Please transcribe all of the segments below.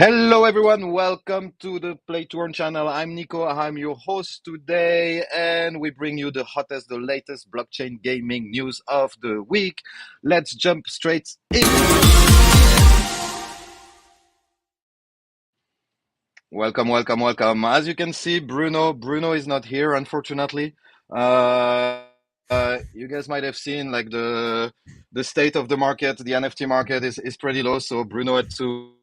Hello, everyone. Welcome to the Play to Earn channel. I'm Nico. I'm your host today, and we bring you the hottest, the latest blockchain gaming news of the week. Let's jump straight in. Welcome, welcome, welcome. As you can see, Bruno is not here, unfortunately. You guys might have seen like the state of the market. The NFT market is pretty low, so Bruno had to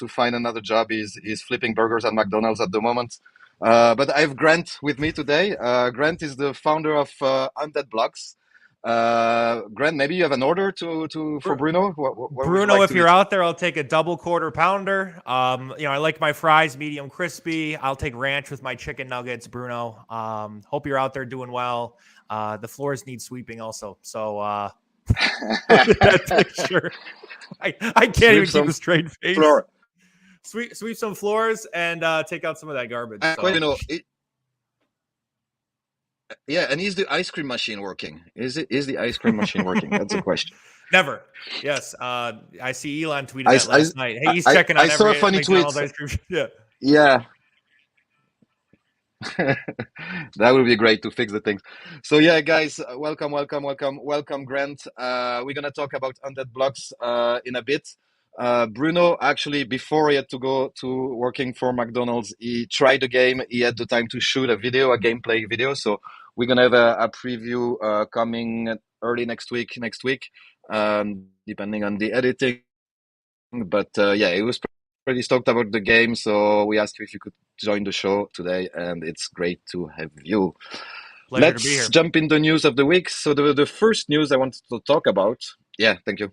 find another job. He's flipping burgers at McDonald's at the moment. But I have Grant with me today. Grant is the founder of Undead Blocks. Grant, maybe you have an order to for Bru- Bruno. What would you Bruno, like if to you're eat? out there, I'll take a double quarter pounder. I like my fries medium crispy. I'll take ranch with my chicken nuggets, Bruno. Hope you're out there doing well. The floors need sweeping also. So look at that picture. I can't Sweep even keep some a straight face. floor. Sweep some floors and take out some of that garbage. Well, So yeah, and is the ice cream machine working? Is the ice cream machine working? That's the question. never. Yes. I see Elon tweeted I, that I, last night. Hey, he's I, checking I on saw a every funny tweet. McDonald's ice cream. Yeah. Yeah, that would be great to fix the things. So yeah, guys, welcome, Grant. We're gonna talk about Undead Blocks in a bit. Bruno, actually, before he had to go to working for McDonald's, he tried the game. He had the time to shoot a gameplay video. So we're gonna have a preview coming early next week. Depending on the editing. But yeah, it was pretty stoked about the game, so we asked you if you could join the show today, and it's great to have you. Pleasure to be Let's here. jump in the news of the week. So the first news I wanted to talk about, yeah, thank you.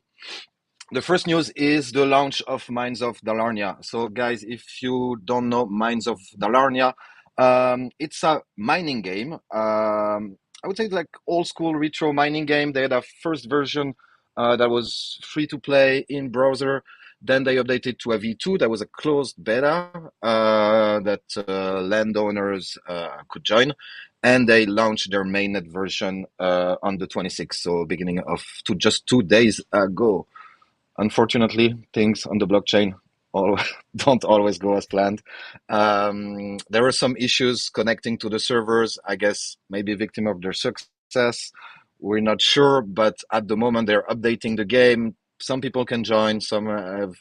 The first news is the launch of Mines of Dalarnia. So guys, if you don't know Mines of Dalarnia, it's a mining game. I would say it's like old school retro mining game. They had a first version that was free to play in browser. Then they updated to a V2 that was a closed beta that landowners could join. And they launched their mainnet version on the 26th, so beginning of just 2 days ago. Unfortunately, things on the blockchain all, don't always go as planned. There were some issues connecting to the servers, I guess maybe victim of their success. We're not sure, but at the moment they're updating the game. Some people can join, some have,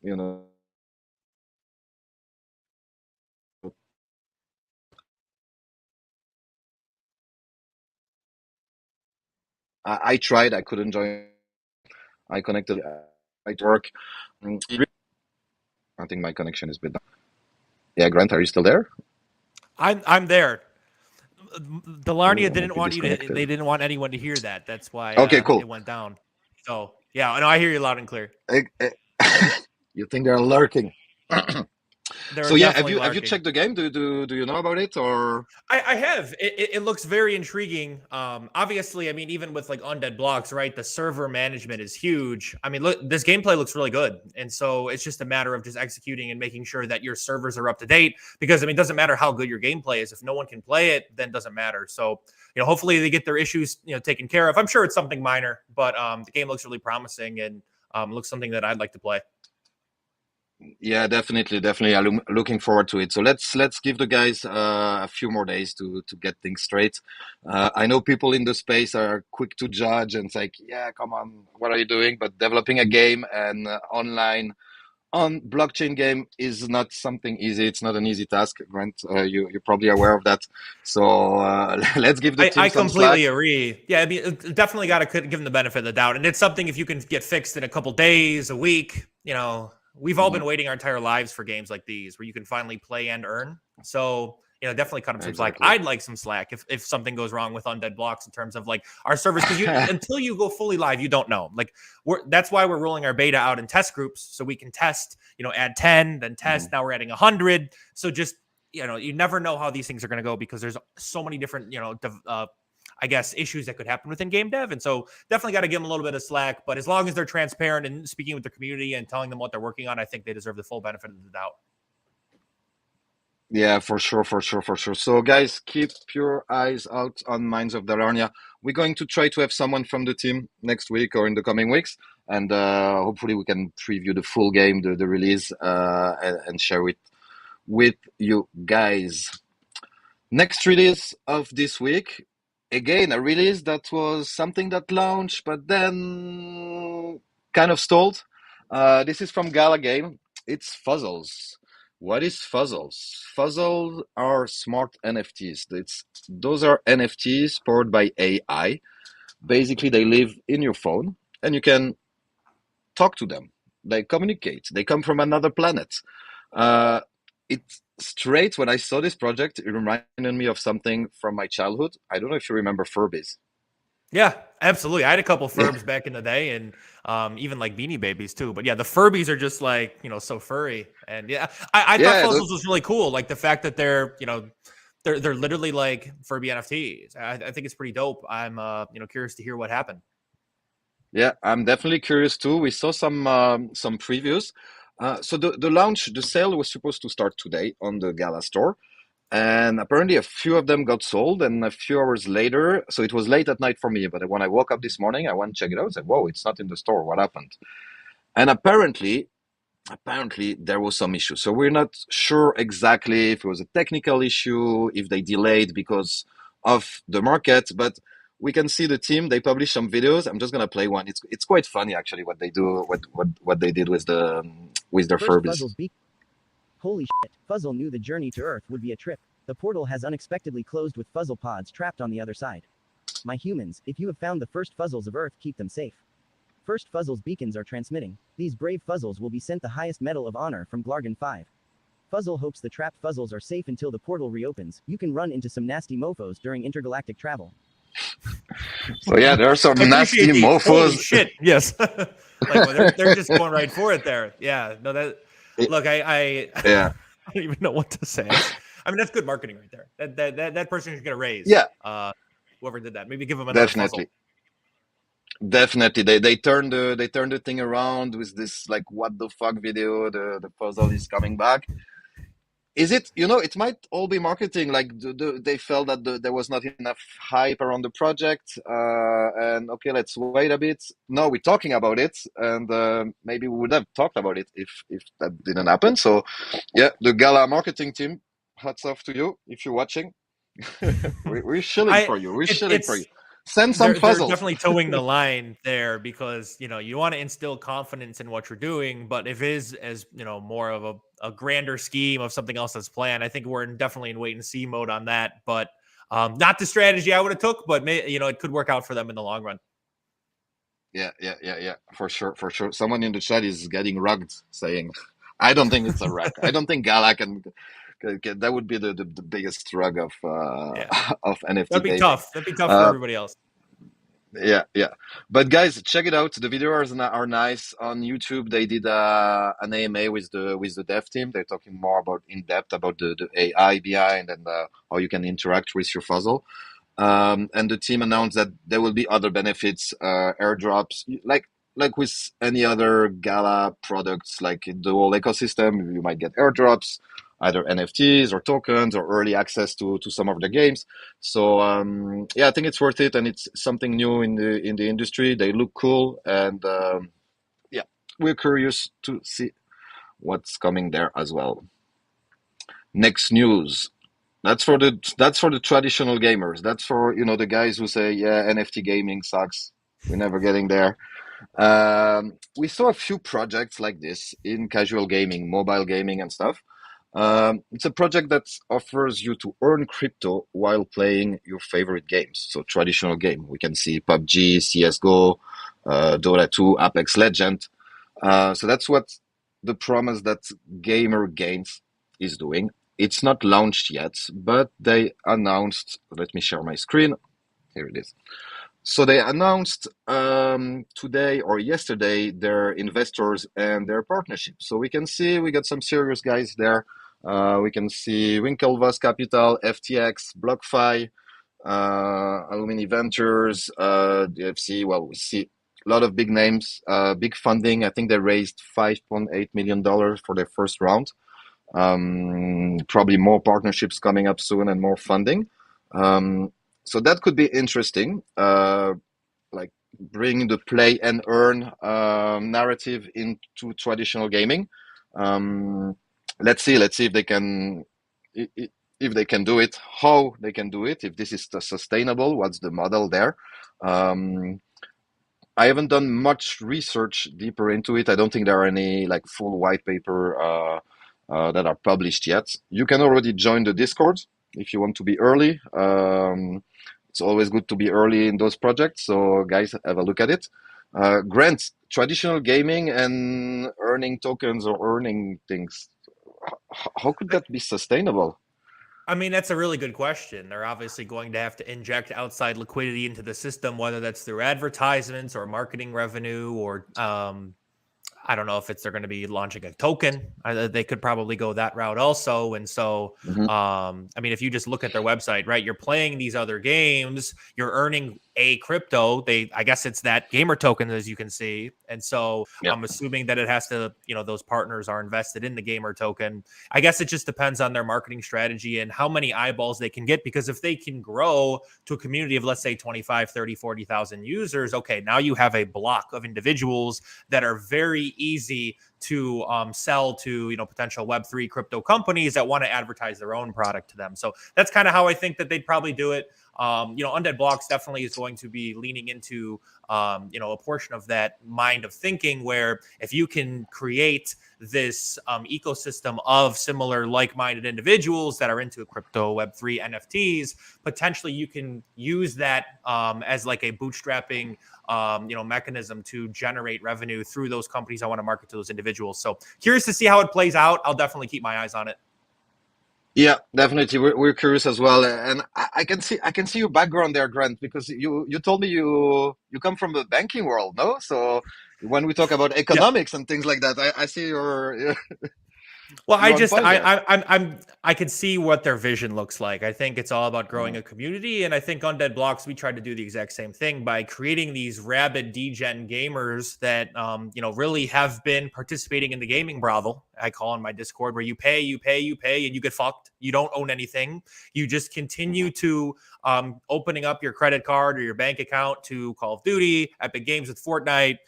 you know, I tried, I couldn't join. I connected, I work. Mm, I think my connection is a bit down. Yeah, Grant, are you still there? I'm there. Oh, Delarnia I might didn't be want you to. disconnected. They didn't want anyone to hear that. That's why Okay, it cool. went down. So yeah, no, I hear you loud and clear. You think they're lurking? They're So yeah, definitely have you larking. checked the game? Do you know about it or? I have. It looks very intriguing. Obviously, I mean, even with like Undead Blocks, right? The server management is huge. I mean, look, this gameplay looks really good, and so it's just a matter of just executing and making sure that your servers are up to date. Because I mean, it doesn't matter how good your gameplay is if no one can play it, then it doesn't matter. So hopefully they get their issues taken care of. I'm sure it's something minor, but the game looks really promising and looks something that I'd like to play. Yeah, definitely. I'm looking forward to it. So let's give the guys a few more days to get things straight. I know people in the space are quick to judge and it's like, yeah, come on, what are you doing? But developing a game and online on blockchain game is not something easy. It's not an easy task, Grant. You're probably aware of that. So let's give the I team some slack. completely agree. Yeah, I mean, definitely got to give them the benefit of the doubt, and it's something if you can get fixed in a couple days, a week. We've all Mhm. been waiting our entire lives for games like these where you can finally play and earn. So definitely cut them some slack. Exactly. I'd like some slack if something goes wrong with Undead Blocks in terms of like our servers, because you until you go fully live, you don't know. Like that's why we're rolling our beta out in test groups so we can test. Add 10, then test. Mhm. Now we're adding 100. So just you never know how these things are going to go because there's so many different, I guess, issues that could happen within game dev. And so definitely got to give them a little bit of slack. But as long as they're transparent and speaking with the community and telling them what they're working on, I think they deserve the full benefit of the doubt. Yeah, for sure. So, guys, keep your eyes out on Minds of Dalarnia. We're going to try to have someone from the team next week or in the coming weeks. and hopefully we can preview the full game, the release, and share it with you guys. Next release of this week, again, a release that was something that launched, but then kind of stalled. This is from Gala Game. It's Fuzzles. What is Fuzzles? Fuzzles are smart NFTs. Those are NFTs powered by AI. Basically, they live in your phone, and you can talk to them. They communicate. They come from another planet. Uh, it's straight when I saw this project, it reminded me of something from my childhood. I don't know if you remember Furbies. Yeah, absolutely. I had a couple Yeah, Furbs back in the day, and even like Beanie Babies too. But yeah, the Furbies are just like so furry, and yeah, I thought yeah, Fuzzles was really cool. Like the fact that they're literally like Furby NFTs. I think it's pretty dope. I'm curious to hear what happened. yeah. I'm definitely curious too. We saw some previews. So the launch, the sale was supposed to start today on the Gala store, and apparently a few of them got sold. And a few hours later, so it was late at night for me. But when I woke up this morning, I went to check it out. I said, "Whoa, it's not in the store. What happened?" And apparently there was some issue. So we're not sure exactly if it was a technical issue, if they delayed because of the market, but we can see the team. They publish some videos. I'm just gonna play one. It's quite funny actually what they do, what they did with their First Furbies. Fuzzle's beak. Holy shit, Fuzzle knew the journey to Earth would be a trip. The portal has unexpectedly closed with Fuzzle pods trapped on the other side. My humans, if you have found the first Fuzzles of Earth, keep them safe. First Fuzzle's beacons are transmitting. These brave Fuzzles will be sent the highest medal of honor from Glargon 5. Fuzzle hopes the trapped Fuzzles are safe until the portal reopens. You can run into some nasty mofos during intergalactic travel. So yeah, there are some I nasty appreciate the holy mofos. shit. Yes, they're just going right for it there. Yeah, no, that look, Yeah, I don't even know what to say. I mean, that's good marketing right there. That person is going to raise. yeah, Whoever did that, maybe give him another Fuzzle. definitely. Definitely, they turned the thing around with this like what the fuck video. The puzzle is coming back. Is it, it might all be marketing. Like they felt that there was not enough hype around the project, and okay, let's wait a bit. No, we're talking about it, and maybe we would have talked about it if that didn't happen. So, yeah, the Gala marketing team, hats off to you if you're watching. We're shilling I for you. We're shilling for you. it's Send some they're puzzles. definitely towing the line there because you want to instill confidence in what you're doing, but if it is as more of a grander scheme of something else that's planned, I think we're definitely in wait and see mode on that. But not the strategy I would have took, but it could work out for them in the long run. Yeah. For sure, for sure. Someone in the chat is getting rugged, saying, "I don't think it's a rug. I don't think Gala can that would be the biggest rug of Yeah, of NFT that'd be gaming." tough. That'd be tough for Uh, everybody else. yeah. But guys, check it out. The videos are nice on YouTube. They did an AMA with the dev team. They're talking more about in depth about the AI behind and how you can interact with your puzzle. And the team announced that there will be other benefits, airdrops, like with any other Gala products, like in the whole ecosystem, you might get airdrops, either NFTs or tokens or early access to some of the games. So yeah, I think it's worth it, and it's something new in the industry. They look cool, and yeah, we're curious to see what's coming there as well. Next news. That's for the traditional gamers. That's for the guys who say, yeah, NFT gaming sucks. We're never getting there. We saw a few projects like this in casual gaming, mobile gaming, and stuff. It's a project that offers you to earn crypto while playing your favorite games. So traditional game. We can see PUBG, CS:GO, Dota 2, Apex Legend. So that's what the promise that GamerGains is doing. It's not launched yet, but they announced. Let me share my screen. Here it is. So they announced today or yesterday their investors and their partnership. So we can see we got some serious guys there. We can see Winklevoss Capital, FTX, BlockFi, Alumni Ventures, DFC. Well, we see a lot of big names, big funding. I think they raised $5.8 million for their first round. Probably more partnerships coming up soon and more funding. So that could be interesting. Like bring the play and earn narrative into traditional gaming. Um, let's see if they can if they can do it, how they can do it, if this is sustainable, what's the model there. Um, I haven't done much research deeper into it. I don't think there are any like full white paper that are published yet. You can already join the Discord if you want to be early. It's always good to be early in those projects. So guys, have a look at it. Grant, traditional gaming and earning tokens or earning things, how could that be sustainable? I mean, that's a really good question. They're obviously going to have to inject outside liquidity into the system, whether that's through advertisements or marketing revenue or I don't know if they're going to be launching a token. They could probably go that route also. And so, Mhm. I mean, if you just look at their website, right, you're playing these other games, you're earning a crypto. I guess it's that gamer token, as you can see. And so Yeah. I'm assuming that it has to, those partners are invested in the gamer token. I guess it just depends on their marketing strategy and how many eyeballs they can get, because if they can grow to a community of, let's say, 25, 30, 40,000 users, okay, now you have a block of individuals that are very easy to sell to potential Web3 crypto companies that want to advertise their own product to them. So that's kind of how I think that they'd probably do it. Undead Blocks definitely is going to be leaning into a portion of that mind of thinking, where if you can create this ecosystem of similar like-minded individuals that are into crypto, Web3, NFTs, potentially you can use that as like a bootstrapping mechanism to generate revenue through those companies I want to market to those individuals. So curious to see how it plays out. I'll definitely keep my eyes on it. Yeah, definitely. We're curious as well, and I can see your background there, Grant, because you told me you come from the banking world, no? So when we talk about Yeah. economics and things like that, I see Well, you're on point there. I could see what their vision looks like. I think it's all about growing Mm. a community, and I think Undead Blocks, we tried to do the exact same thing by creating these rabid degen gamers that really have been participating in the gaming brothel. I call on my Discord, where you pay, and you get fucked. You don't own anything. You just continue to opening up your credit card or your bank account to Call of Duty, Epic Games with Fortnite,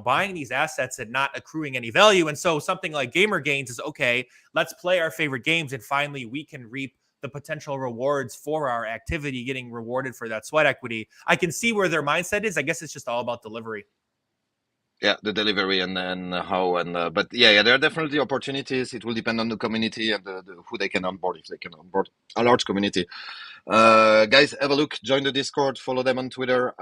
buying these assets and not accruing any value. And so something like GamerGains is, okay, let's play our favorite games, and finally we can reap the potential rewards for our activity, getting rewarded for that sweat equity. I can see where their mindset is. I guess it's just all about delivery. Yeah, the delivery and how and but yeah, there are definitely opportunities. It will depend on the community and who they can onboard, if they can onboard a large community. Guys, have a look, join the Discord, follow them on Twitter.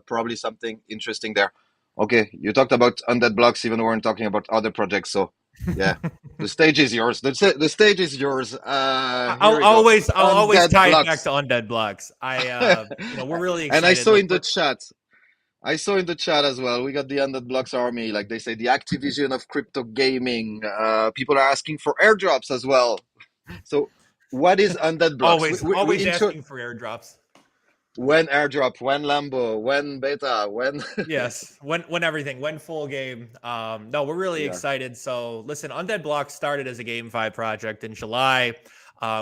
Probably something interesting there. Okay, you talked about Undead Blocks, even though we weren't talking about other projects. So, yeah, the stage is yours. The stage is yours. Here I'll we go. always Undead tie it back to Blocks. Undead Blocks. We're really And I excited. saw Look, in the chat. I saw in the chat as well. We got the Undead Blocks army, like they say, the Activision of crypto gaming. People are asking for airdrops as well. So, what is Undead Blocks? We always intro asking for airdrops. when airdrop, when Lambo, when beta, when Yes, when everything, when full game. No, we're really yeah, excited. So listen, Undead Blocks started as a GameFi project in July.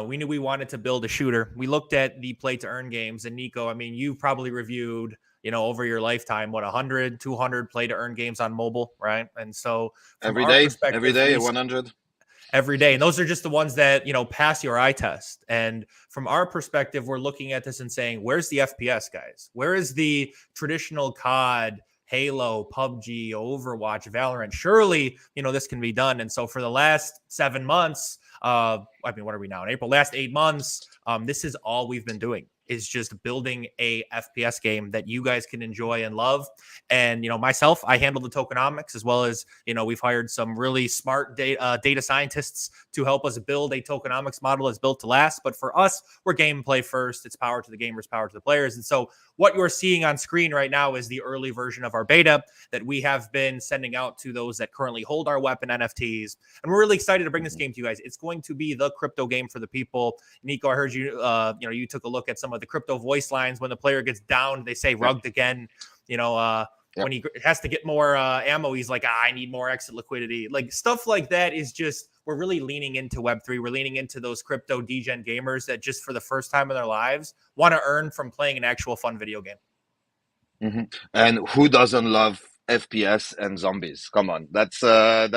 We knew we wanted to build a shooter. We looked at the play to earn games, and Nico, I mean, you've probably reviewed, over your lifetime, what, 100, 200 play to earn games on mobile, right? And so from our every perspective, day, 100. every day. And those are just the ones that, pass your eye test. And from our perspective, we're looking at this and saying, where's the FPS, guys? Where is the traditional COD, Halo, PUBG, Overwatch, Valorant? Surely, this can be done. And so for the last 7 months, what are we now in April? Last 8 months, this is all we've been doing, is just building a FPS game that you guys can enjoy and love. And, myself, I handle the tokenomics, as well as, we've hired some really smart data scientists to help us build a tokenomics model that's built to last. But for us, we're gameplay first. It's power to the gamers, power to the players. And so what you're seeing on screen right now is the early version of our beta that we have been sending out to those that currently hold our weapon NFTs. And we're really excited to bring this game to you guys. It's going to be the crypto game for the people. Nico, I heard you, you took a look at some of the crypto voice lines. When the player gets down, they say rugged again. When he has to get more ammo, he's like, I need more exit liquidity. Like stuff like that is just, we're really leaning into Web3. We're leaning into those crypto degen gamers that just for the first time in their lives want to earn from playing an actual fun video game. Hmm. And who doesn't love FPS and zombies? Come on, that's a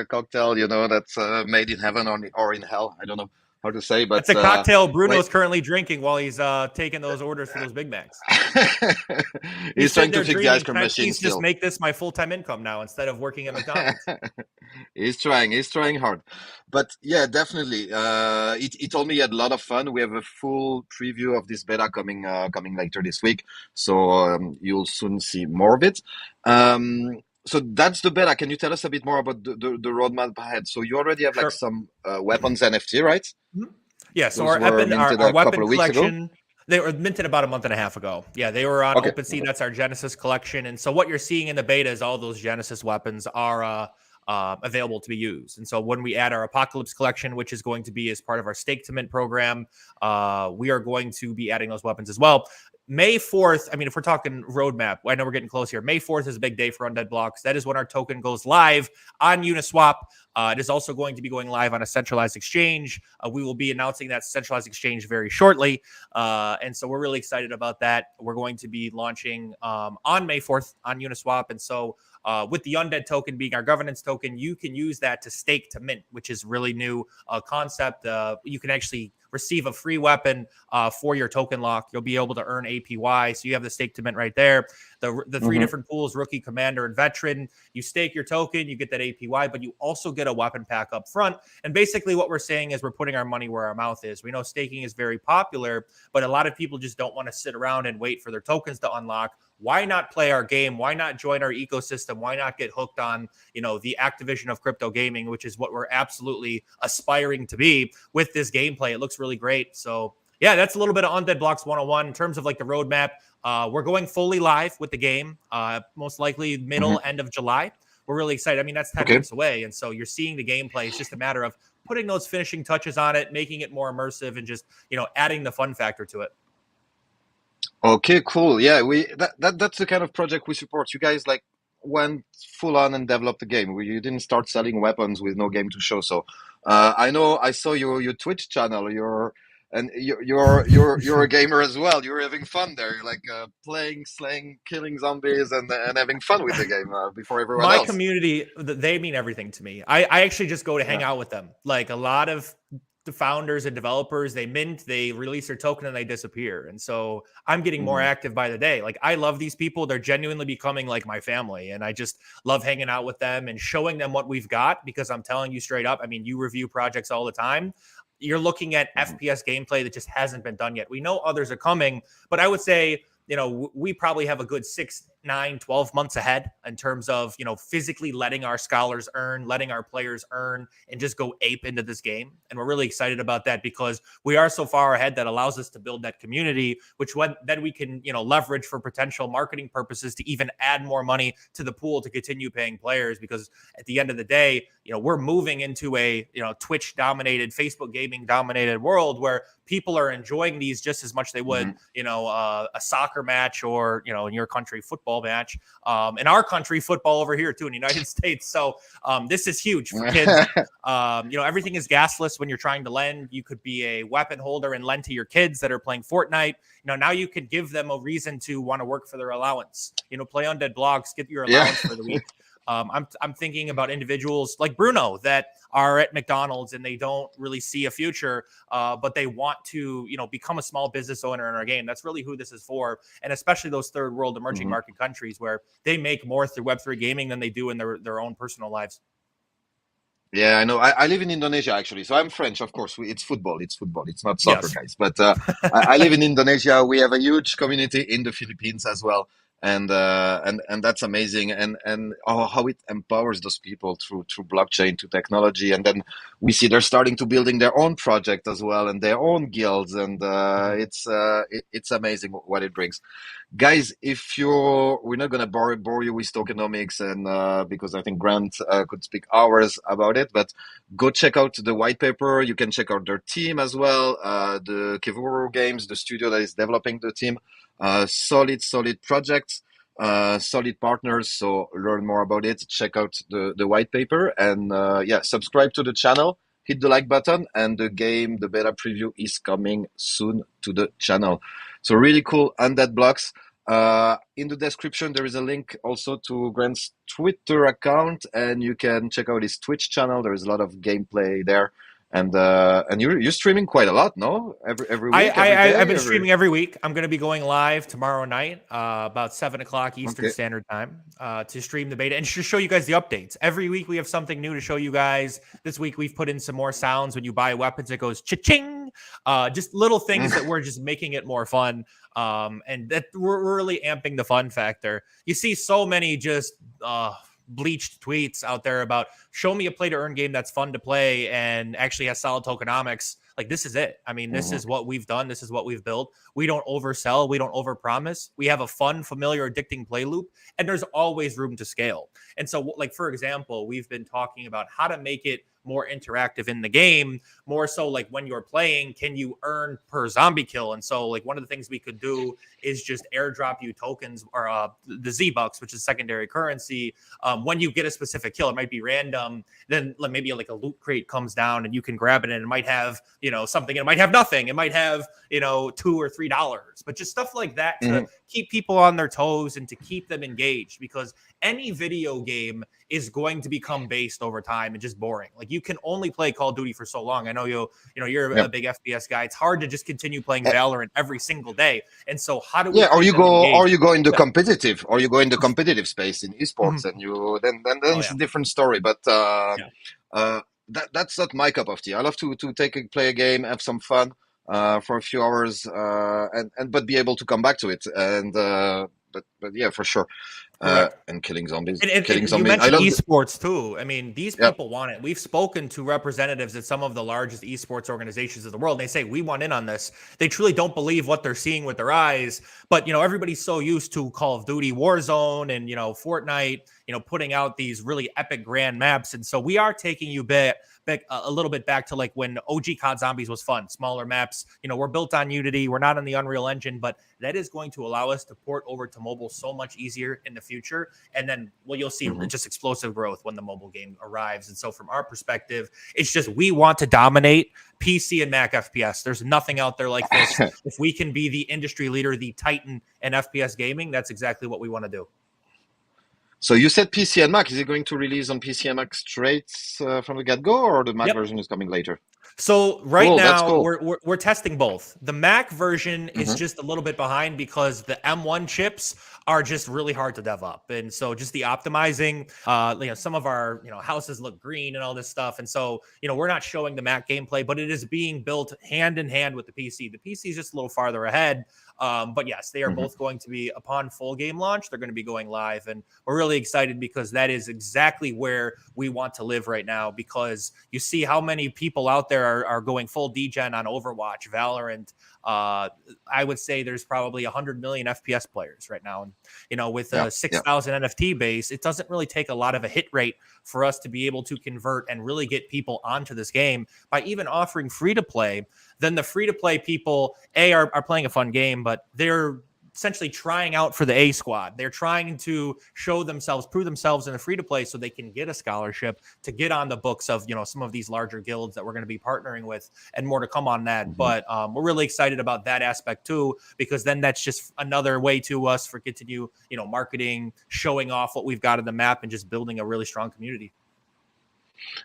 cocktail, that's made in heaven or in hell. I don't know how to say, but That's a cocktail wait, Bruno's currently drinking while he's taking those orders for those Big Macs. He's he's sitting trying to there fix the ice dreaming, cream can I machine please just still. make this my full-time income now instead of working at McDonald's? He's trying hard, but yeah, definitely. He told me he had a lot of fun. We have a full preview of this beta coming later this week, so you'll soon see more of it. So that's the beta. Can you tell us a bit more about the roadmap ahead? So you already have like Sure. some weapons NFT, right? Mhm. Yeah, so Those were minted our a weapon couple of weeks ago. collection, they were minted about a month and a half ago. Yeah, they were on Okay. OpenSea. Okay. That's our Genesis collection. And so what you're seeing in the beta is all those Genesis weapons are available to be used. And so when we add our Apocalypse collection, which is going to be as part of our Stake to Mint program, we are going to be adding those weapons as well. May 4th, I mean, if we're talking roadmap, I know we're getting close here. May 4th is a big day for Undead Blocks. That is when our token goes live on Uniswap. It is also going to be going live on a centralized exchange. We will be announcing that centralized exchange very shortly. And so we're really excited about that. We're going to be launching on May 4th on Uniswap. And so with the Undead token being our governance token, you can use that to stake to mint, which is really new concept. You can actually receive a free weapon for your token lock. You'll be able to earn APY. So you have the stake to mint right there. The three Hmm. different pools, rookie, commander, and veteran. You stake your token, you get that APY, but you also get a weapon pack up front. And basically what we're saying is we're putting our money where our mouth is. We know staking is very popular, but a lot of people just don't want to sit around and wait for their tokens to unlock. Why not play our game? Why not join our ecosystem? Why not get hooked on, the Activision of crypto gaming, which is what we're absolutely aspiring to be with this gameplay. It looks really great. So yeah, that's a little bit of Undead Blocks 101 in terms of like the roadmap. We're going fully live with the game, most likely middle, Hmm. end of July. We're really excited. I mean, that's 10 Okay. weeks away. And so you're seeing the gameplay. It's just a matter of putting those finishing touches on it, making it more immersive, and just, adding the fun factor to it. Okay, cool. Yeah, that's the kind of project we support. You guys like went full on and developed the game. You didn't start selling weapons with no game to show. So, I know I saw your Twitch channel. You're a gamer as well. You're having fun there. You're like playing, slaying, killing zombies, and having fun with the game before everyone My else. community, they mean everything to me. I actually just go to hang Yeah. out with them. Like a lot of the founders and developers, they mint, they release their token, and they disappear. And so I'm getting more Hmm. active by the day. Like I love these people. They're genuinely becoming like my family. And I just love hanging out with them and showing them what we've got, because I'm telling you straight up, I mean, you review projects all the time. You're looking at Hmm. FPS gameplay that just hasn't been done yet. We know others are coming, but I would say, we probably have a good 6, 9, 12 months ahead in terms of, physically letting our scholars earn, letting our players earn, and just go ape into this game. And we're really excited about that because we are so far ahead that allows us to build that community, which then we can, leverage for potential marketing purposes to even add more money to the pool to continue paying players. Because at the end of the day, we're moving into a, Twitch dominated, Facebook gaming dominated world where people are enjoying these just as much they would, Hmm. a soccer match or, in your country, football match. In our country, football over here too in the United States. So this is huge for kids. Everything is gasless when you're trying to lend. You could be a weapon holder and lend to your kids that are playing Fortnite. Now you could give them a reason to want to work for their allowance. Play Undead Blocks, get your Yeah. allowance for the week. I'm thinking about individuals like Bruno that are at McDonald's and they don't really see a future, but they want to, become a small business owner in our game. That's really who this is for, and especially those third world emerging Hmm. market countries where they make more through Web3 gaming than they do in their own personal lives. Yeah, I know. I live in Indonesia actually, so I'm French. Of course, it's football. It's football. It's not soccer, Yes. guys. But I live in Indonesia. We have a huge community in the Philippines as well, and that's amazing. And how it empowers those people through blockchain, to technology, and then we see they're starting to building their own project as well and their own guilds, and Mhm. it's amazing what it brings. Guys, if you're, we're not gonna bore you with tokenomics, and because I think Grant could speak hours about it, but go check out the white paper. You can check out their team as well. The Kevuru Games, the studio that is developing the team. Solid projects, solid partners. So learn more about it. Check out the white paper, and yeah, subscribe to the channel. Hit the like button, and the beta preview is coming soon to the channel. So really cool Undead Blocks. In the description, there is a link also to Grant's Twitter account, and you can check out his Twitch channel. There is a lot of gameplay there, and you're streaming quite a lot, no? Every week, every I've day, been every. streaming every week. I'm going to be going live tomorrow night, about 7 o'clock Eastern Okay. Standard Time, to stream the beta and to show you guys the updates. Every week we have something new to show you guys. This week we've put in some more sounds when you buy weapons. It goes cha-ching. Just little things that we're just making it more fun. And that we're really amping the fun factor. You see so many just bleached tweets out there about show me a play to earn game that's fun to play and actually has solid tokenomics. Like, this is it. I mean, this is what we've done. This is what we've built. We don't oversell. We don't overpromise. We have a fun, familiar, addicting play loop, and there's always room to scale. And so, like, for example, we've been talking about how to make it more interactive in the game, more so like when you're playing, can you earn per zombie kill? And so, like, one of the things we could do is just airdrop you tokens or the Z-Bucks, which is secondary currency. When you get a specific kill, it might be random. Then maybe like a loot crate comes down and you can grab it, and it might have, something, and it might have nothing. It might have, $2 or $3, but just stuff like that to keep people on their toes and to keep them engaged, because any video game is going to become based over time and just boring. Like, you can only play Call of Duty for so long. I know you're a big FPS guy. It's hard to just continue playing Valorant every single day. And so how do we Or keep them engaged? you go in the competitive, or you go in the competitive space in esports, and you then it's a different story. But that's not my cup of tea. I love to play a game, have some fun for a few hours, but be able to come back to it. And but yeah, for sure. And killing zombies. And Killing you zombies. mentioned I love esports too. I mean, these people want it. We've spoken to representatives at some of the largest esports organizations of the world. And they say, we want in on this. They truly don't believe what they're seeing with their eyes. But, everybody's so used to Call of Duty Warzone and, Fortnite, putting out these really epic grand maps. And so we are taking you back a little bit back to like when OG COD Zombies was fun, smaller maps. We're built on Unity. We're not on the Unreal Engine, but that is going to allow us to port over to mobile so much easier in the future. And then, you'll see just explosive growth when the mobile game arrives. And so from our perspective, it's just, we want to dominate PC and Mac FPS. There's nothing out there like this. If we can be the industry leader, the titan in FPS gaming, that's exactly what we want to do. So you said PC and Mac. Is it going to release on PC and Mac straight from the get-go, or the Mac version is coming later? So right now cool. we're testing both. The Mac version is just a little bit behind because the M1 chips are just really hard to dev up. And so just the optimizing, some of our, houses look green and all this stuff. And so, we're not showing the Mac gameplay, but it is being built hand in hand with the PC. The PC is just a little farther ahead. But yes, they are both going to be, upon full game launch, they're going to be going live. And we're really excited because that is exactly where we want to live right now, because you see how many people out there are going full degen on Overwatch, Valorant. I would say there's probably 100 million FPS players right now. And, with a 6,000 NFT base, it doesn't really take a lot of a hit rate for us to be able to convert and really get people onto this game by even offering free to play. Then the free to play people, are playing a fun game, but they're essentially trying out for the A squad. They're trying to prove themselves in the free to play so they can get a scholarship to get on the books of, some of these larger guilds that we're going to be partnering with, and more to come on that. But we're really excited about that aspect too, because then that's just another way to us for continue, marketing, showing off what we've got in the map, and just building a really strong community.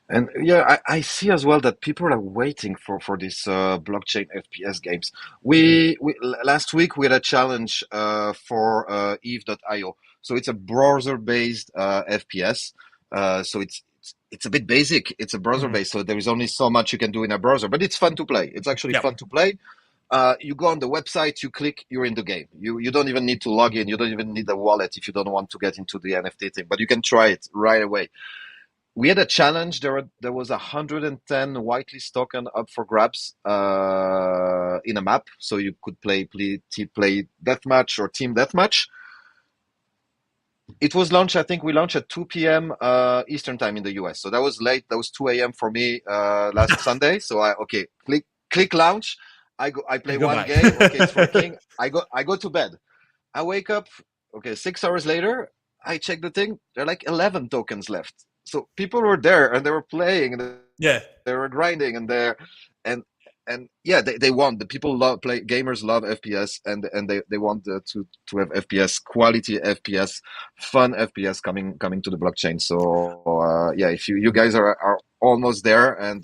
And I see as well that people are waiting for this blockchain FPS games. We last week we had a challenge for Eve.io. So it's a browser-based FPS. So it's a bit basic. It's a browser-based, so there is only so much you can do in a browser, but it's fun to play. It's actually fun to play. You go on the website, you click, you're in the game. You don't even need to log in. You don't even need a wallet if you don't want to get into the NFT thing, but you can try it right away. We had a challenge. There was 110 whitelist token up for grabs in a map, so you could play deathmatch or team deathmatch. It was launched. I think we launched at 2 p.m. Eastern time in the US. So that was late. That was 2 a.m. for me last Sunday. So click launch. I play one game. Okay, it's working. I go to bed. I wake up. Okay, 6 hours later, I check the thing. There are like 11 tokens left. So people were there and they were playing, and they were grinding, and and yeah, they want, the people love play, gamers love FPS, and they want to have FPS, quality FPS, fun FPS coming to the blockchain. So yeah, if you guys are almost there, and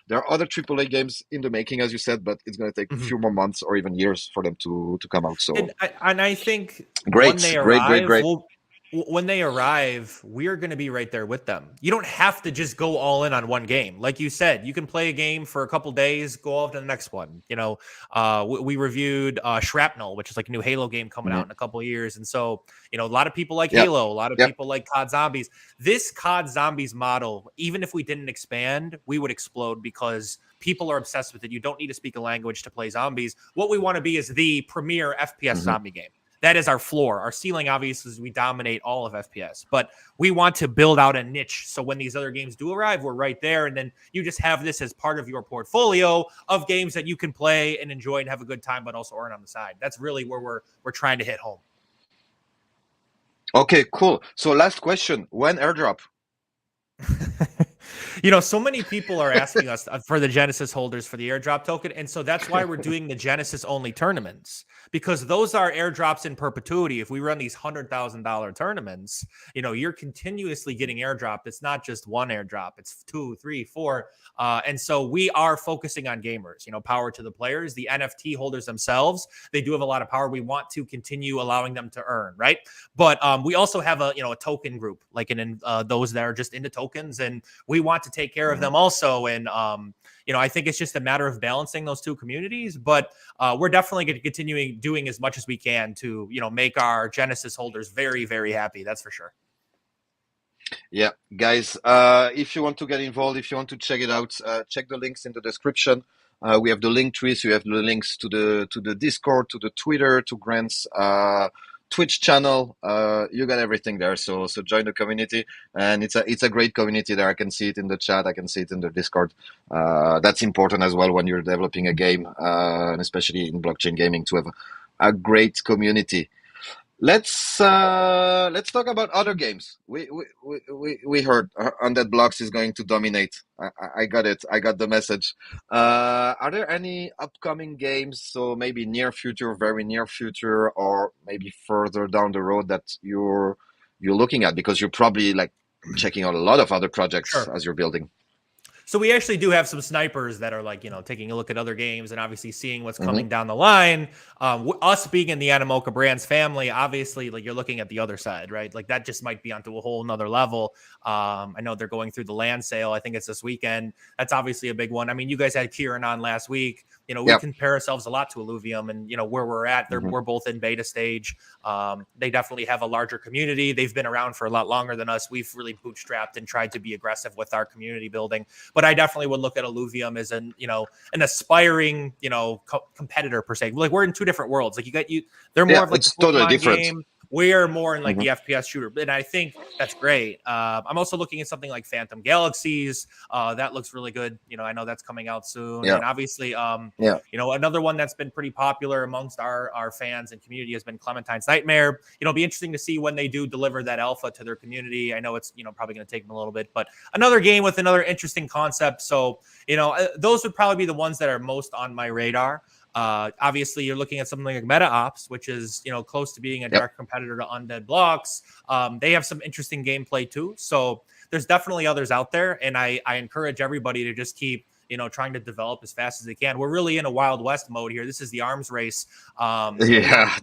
there are other AAA games in the making, as you said, but it's going to take a Mhm. few more months or even years for them to come out. So And I think when great, they great, great, arrive, great. when they arrive, we're going to be right there with them. You don't have to just go all in on one game. Like you said, you can play a game for a couple days, go off to the next one. We reviewed Shrapnel, which is like a new Halo game coming out Mhm. in a couple of years. And so, a lot of people like Yeah, Halo, a lot of yeah. people like COD Zombies. This COD Zombies model, even if we didn't expand, we would explode because people are obsessed with it. You don't need to speak a language to play zombies. What we want to be is the premier FPS Hmm. zombie game. That is our floor. Our ceiling, obviously, is we dominate all of FPS, but we want to build out a niche. So when these other games do arrive, we're right there. And then you just have this as part of your portfolio of games that you can play and enjoy and have a good time, but also earn on the side. That's really where we're trying to hit home. Okay, cool. So last question: when airdrop? So many people are asking us for the Genesis holders for the airdrop token. And so that's why we're doing the Genesis only tournaments, because those are airdrops in perpetuity. If we run these $100,000 tournaments, you're continuously getting airdropped. It's not just one airdrop, it's 2, 3, 4. And so we are focusing on gamers, power to the players, the NFT holders themselves. They do have a lot of power. We want to continue allowing them to earn, right? But we also have a token group, like those that are just into tokens, and we want to take care of them also. And I think it's just a matter of balancing those two communities. But we're definitely going to continue doing as much as we can to make our Genesis holders very, very happy. That's for sure. Yeah, guys, if you want to get involved, if you want to check it out, check the links in the description. We have the link tree, so you have the links to the Discord, to the Twitter, to Grant's Twitch channel. You got everything there. So join the community, and it's a great community there. I can see it in the chat, I can see it in the Discord. That's important as well when you're developing a game, and especially in blockchain gaming, to have a great community. Let's talk about other games. We heard Undead Blocks is going to dominate. I got it. I got the message. Are there any upcoming games? So maybe near future, very near future, or maybe further down the road that you're looking at, because you're probably like checking out a lot of other projects Sure. as you're building. So we actually do have some snipers that are like, taking a look at other games and obviously seeing what's Hmm. coming down the line. Us being in the Animoca Brands family, obviously, like you're looking at the other side, right? Like that just might be onto a whole nother level. I know they're going through the land sale. I think it's this weekend. That's obviously a big one. I mean, you guys had Kieran on last week. We Yeah. compare ourselves a lot to Illuvium, and where we're at, we're both in beta stage. They definitely have a larger community. They've been around for a lot longer than us. We've really bootstrapped and tried to be aggressive with our community building. But I definitely would look at Illuvium as an aspiring, competitor per se. Like we're in two different worlds. Like they're more Yeah, of like the it's totally Pokemon different. game. We're more in like Hmm. the FPS shooter, and I think that's great. I'm also looking at something like Phantom Galaxies. That looks really good. I know that's coming out soon, Yeah. and obviously, Yeah. another one that's been pretty popular amongst our fans and community has been Clementine's Nightmare. It'll be interesting to see when they do deliver that alpha to their community. I know it's probably going to take them a little bit, but another game with another interesting concept. So those would probably be the ones that are most on my radar. Obviously, you're looking at something like Meta Ops, which is close to being a Yep. direct competitor to Undead Blocks. They have some interesting gameplay too. So there's definitely others out there, and I encourage everybody to just keep trying to develop as fast as they can. We're really in a Wild West mode here. This is the arms race. Yeah, In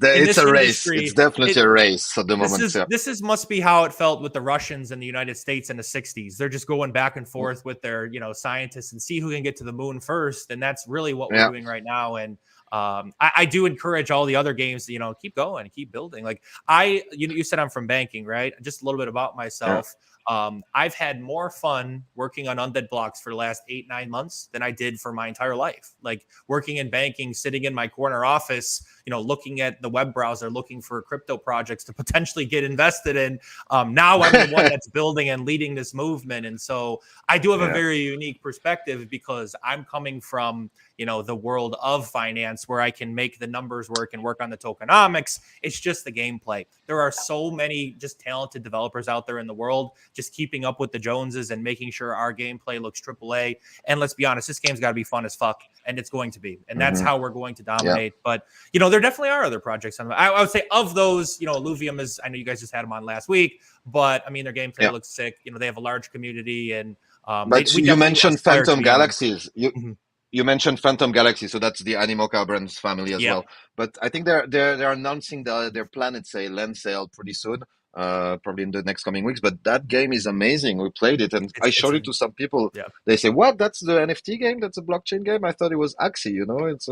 it's this a race. It's industry, definitely a race at the this moment. Yeah. must be how it felt with the Russians in the United States in the 60s. They're just going back and forth with their scientists and see who can get to the moon first, and that's really what we're Yeah. doing right now. And I do encourage all the other games to keep going and keep building. Like you said I'm from banking, right? Just a little bit about myself. I've had more fun working on Undead Blocks for the last 8-9 months than I did for my entire life. Like working in banking, sitting in my corner office, looking at the web browser, looking for crypto projects to potentially get invested in. Now I'm the one that's building and leading this movement. And so I do have a very unique perspective because I'm coming from, the world of finance where I can make the numbers work and work on the tokenomics. It's just the gameplay. There are so many just talented developers out there in the world, just keeping up with the Joneses and making sure our gameplay looks AAA. And let's be honest, this game's got to be fun as fuck, and it's going to be. And that's how we're going to dominate. Yeah. But, there definitely are other projects on them. I would say of those, Illuvium is, I know you guys just had them on last week, but I mean, their gameplay looks sick. They have a large community, and but you mentioned Phantom Galaxies. You mentioned Phantom Galaxy, so that's the Animoca Brands family as well. But I think they're announcing their Planet Sale land sale pretty soon, probably in the next coming weeks. But that game is amazing. We played it, and I showed it to some people. Yeah. They say, "What? That's the NFT game? That's a blockchain game? I thought it was Axie." It's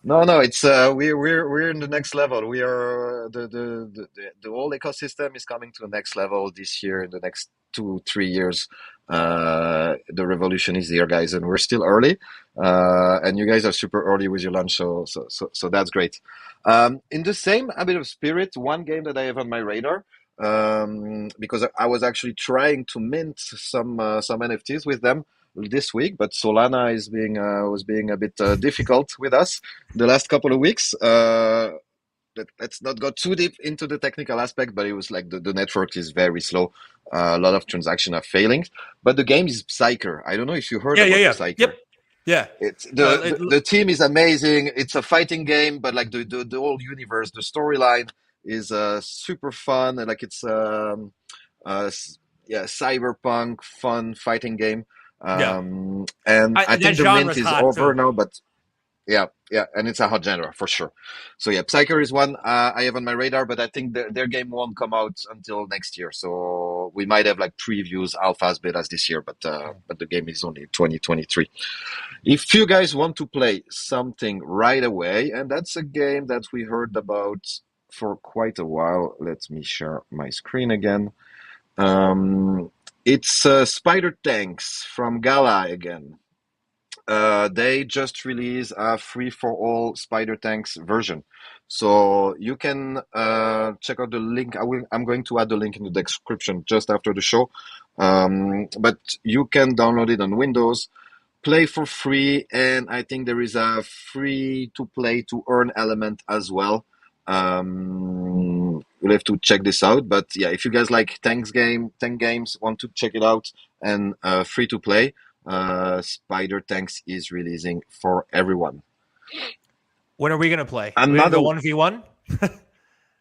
No, it's we're in the next level. We are the whole ecosystem is coming to the next level this year. In the next 2-3 years, the revolution is here, guys, and we're still early. And you guys are super early with your launch, so that's great. In the same a bit of spirit, one game that I have on my radar, because I was actually trying to mint some NFTs with them this week, but Solana was being a bit difficult with us the last couple of weeks. Let's not go too deep into the technical aspect, but it was like the network is very slow. A lot of transactions are failing, but the game is Psyker. I don't know if you heard about Psyker. Yep. Yeah, it's the team is amazing. It's a fighting game, but like the whole universe, the storyline is super fun. Like it's cyberpunk fun fighting game. And I think the mint is over now, but yeah, and it's a hot genre for sure. So yeah, Psyker is one I have on my radar, but I think their game won't come out until next year. So we might have like previews, alphas, betas this year, but the game is only 2023. If you guys want to play something right away, and that's a game that we heard about for quite a while. Let me share my screen again. It's Spider Tanks from Gala again. They just released a free-for-all Spider Tanks version. So you can check out the link. I'm going to add the link in the description just after the show. But you can download it on Windows, play for free, and I think there is a free-to-play to earn element as well. You'll have to check this out, but yeah, if you guys like tank games, want to check it out, and free to play, Spider Tanks is releasing for everyone. When are we gonna play? Another 1v1.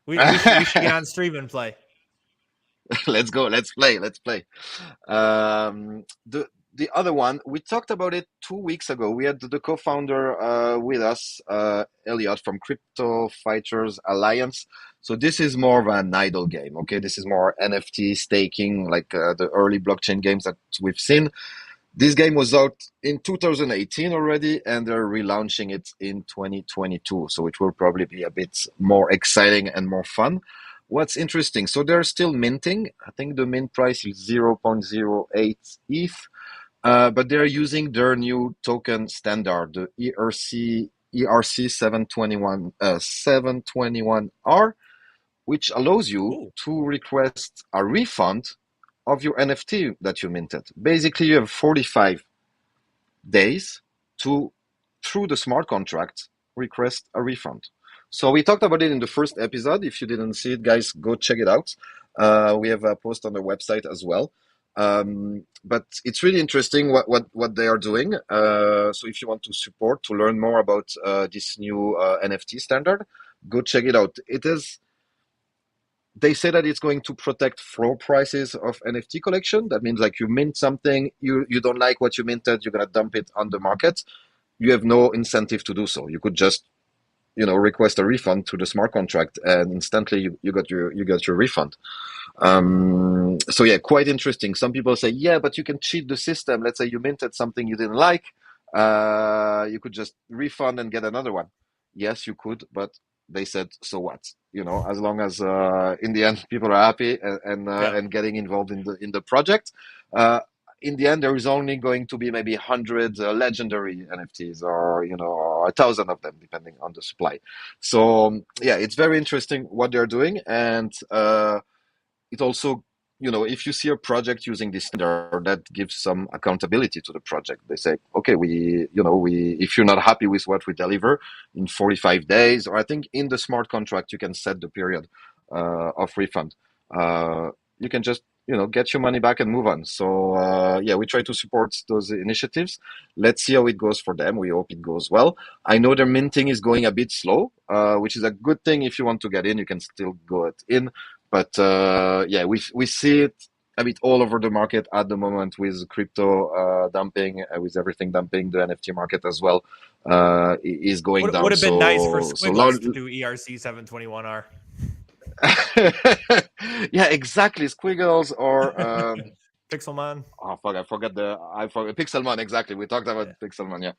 we should get on stream and play. Let's go. Let's play. The other one, we talked about it 2 weeks ago. We had the co-founder with us, Elliot from Crypto Fighters Alliance. So this is more of an idle game, okay? This is more NFT staking, like the early blockchain games that we've seen. This game was out in 2018 already, and they're relaunching it in 2022. So it will probably be a bit more exciting and more fun. What's interesting, so they're still minting. I think the mint price is 0.08 ETH. But they're using their new token standard, the ERC 721R, which allows you to request a refund of your NFT that you minted. Basically, you have 45 days to, through the smart contract, request a refund. So we talked about it in the first episode. If you didn't see it, guys, go check it out. We have a post on the website as well. But it's really interesting what they are doing. So if you want to learn more about this new NFT standard, go check it out. They say that it's going to protect floor prices of NFT collection. That means like you mint something, you don't like what you minted, you're gonna dump it on the market. You have no incentive to do so. You could just request a refund through the smart contract, and instantly you got your refund. So yeah, quite interesting. Some people say, yeah, but you can cheat the system. Let's say you minted something you didn't like. You could just refund and get another one. Yes, you could, but they said, so what? As long as in the end people are happy and getting involved in the project. In the end, there is only going to be maybe 100 legendary NFTs, or 1,000 of them, depending on the supply. So yeah, it's very interesting what they're doing, and it also if you see a project using this standard, that gives some accountability to the project. They say, okay, if you're not happy with what we deliver in 45 days, or I think in the smart contract, you can set the period of refund. You can just, get your money back and move on. So, yeah, we try to support those initiatives. Let's see how it goes for them. We hope it goes well. I know their minting is going a bit slow, which is a good thing. If you want to get in, you can still go in. But yeah, we see it a bit all over the market at the moment with crypto dumping, with everything dumping. The NFT market as well is going down. Would have been nice for So Squiggles to do ERC 721R. yeah, exactly. Squiggles or Pixelmon. oh fuck, I forgot Pixelmon, exactly. We talked about Pixelmon, yeah.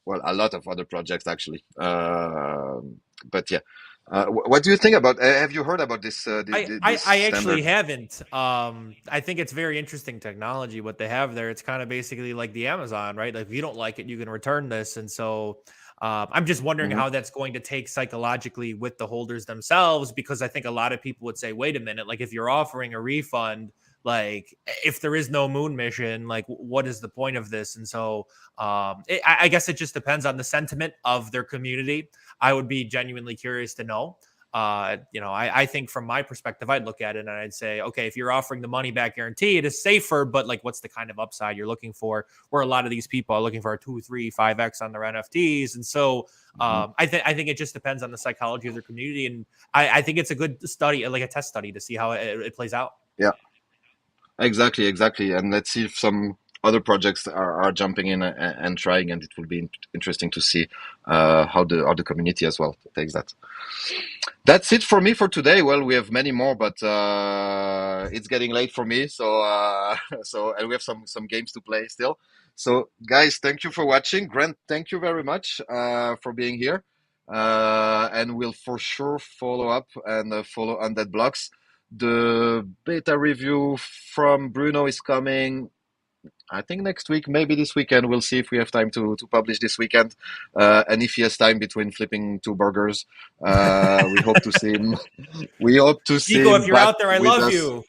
Well, a lot of other projects actually. But yeah. What do you think about? Have you heard about this? This I actually standard? haven't. I think it's very interesting technology what they have there. It's kind of basically like the Amazon, right? Like if you don't like it, you can return this. And so I'm just wondering Hmm. how that's going to take psychologically with the holders themselves, because I think a lot of people would say, wait a minute, like if you're offering a refund, like if there is no moon mission, like what is the point of this? And so I guess it just depends on the sentiment of their community. I would be genuinely curious to know. I think from my perspective, I'd look at it and I'd say, okay, if you're offering the money back guarantee, it is safer, but like, what's the kind of upside you're looking for? Where a lot of these people are looking for a 2, 3, 5x on their NFTs, and so Hmm. I think it just depends on the psychology of their community, and I think it's a good study, like a test study, to see how it plays out. Yeah. Exactly. And let's see if some other projects are jumping in and trying, and it will be interesting to see how the community as well takes that. That's it for me for today. Well, we have many more, but it's getting late for me, so and we have some games to play still. So, guys, thank you for watching. Grant, thank you very much for being here, and we'll for sure follow up and follow Undead Blocks. The beta review from Bruno is coming, I think next week, maybe this weekend. We'll see if we have time to publish this weekend. And if he has time between flipping two burgers, we hope to see him. We hope to see Nico, if him you're back out there, I with love us. you.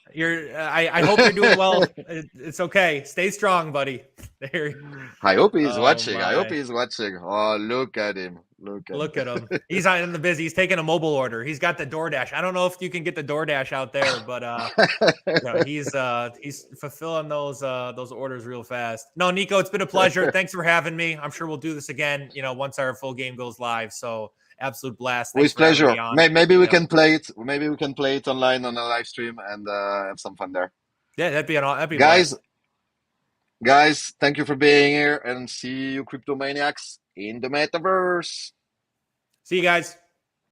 I hope you're doing well. It's okay. Stay strong, buddy. There. I hope he's Oh watching. I hope my. he's watching. Oh, look at him. Look at Look at him. him. He's out in the busy. He's taking a mobile order. He's got the DoorDash. I don't know if you can get the DoorDash out there, but he's fulfilling those orders real fast. No, Nico, it's been a pleasure. Thanks for having me. I'm sure we'll do this again, once our full game goes live. So absolute blast. Thanks With for having pleasure. me on. Maybe we Yep. can play it. Maybe we can play it online on a live stream and have some fun there. Yeah, that'd be a Guys, blast. thank you for being here and see you cryptomaniacs in the metaverse. See you guys.